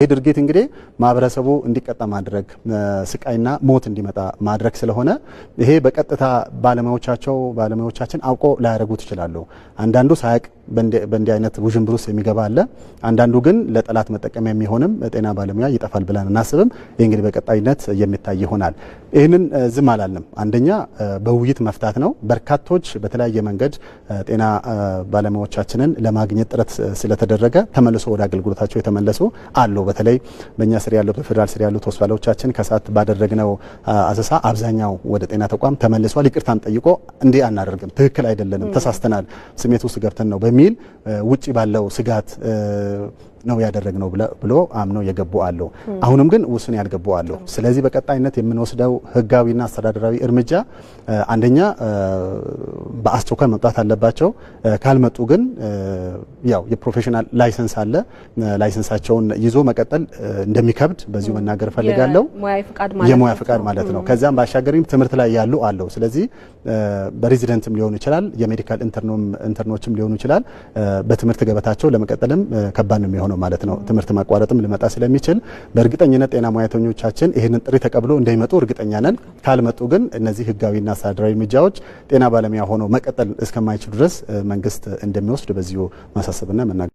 ድርጊት እንግዲህ ማህበረሰቡ እንዲቀጣ ማድረግ ስቃይና ሞት እንዲመጣ ማድረግ ስለሆነ ይሄ በቀጥታ ባለሙያዎቻችን አውቆ ላያደርጉት ይችላሉ። አንዳንዱ ሳያቅ በእንዲህ አይነት ውዥንብር ውስጥ የሚገባ አለ። አንዳንዱ ግን ለጠላት መጠቀሚያ የሚሆንም ጤና ባለሙያ ይጠፋል ብለን እናስብም። ይህ እንግዲህ በቀጣይነት የሚታይ ይሆናል። ይህንን ዝም አላልንም። አንደኛ በውይይት መፍታት ነው። በርካቶች በተለያየ መንገድ ጤና ባለሙያዎቻችንን ለማግኘት ጥረት ስለተደረገ ተመልሶ ወደ አገልግሎታቸው የተመለሱ አሉ። በተለይ በእኛ ስር ያለው በፌደራል ስር ያሉት ሆስፒታሎቻችን ከሰዓት ባደረግነው አሰሳ አብዛኛው ወደ ጤና ተቋም ተመልሷል። ይቅርታም ጠይቆ እንዲህ አናደርግም፣ ትክክል አይደለንም፣ ተሳስተናል፣ ስሜት ውስጥ ገብተን ነው በሚል ውጪ ባለው ስጋት ነው ያደረግነው ብሎ አምነው የገቡ አሉ። አሁንም ግን ውስን ያልገቡ አሉ። ስለዚህ በቀጣይነት የምንወስደው ህጋዊና አስተዳደራዊ እርምጃ አንደኛ በአስቸኳይ መምጣት አለባቸው። ካልመጡ ግን ያው የፕሮፌሽናል ላይሰንስ አለ። ላይሰንሳቸውን ይዞ መቀጠል እንደሚከብድ በዚሁ መናገር ፈልጋለሁ። የሙያ ፍቃድ ማለት ነው። ከዛም ባሻገርም ትምህርት ላይ ያሉ አለው። ስለዚህ በሬዚደንትም ሊሆኑ ይችላል፣ የሜዲካል ኢንተርኖችም ሊሆኑ ይችላል። በትምህርት ገበታቸው ለመቀጠልም ከባድ ነው የሚሆነው ማለት ነው። ትምህርት ማቋረጥም ሊመጣ ስለሚችል በእርግጠኝነት ጤና ሙያተኞቻችን ይህንን ጥሪ ተቀብሎ እንደሚመጡ እርግጠኛ ነን። ካልመጡ ግን እነዚህ ህጋዊና አስተዳደራዊ እርምጃዎች ጤና ባለሙያ ሆኖ መቀጠል እስከማይችሉ ድረስ መንግስት እንደሚወስድ በዚሁ ማሳሰብና መናገር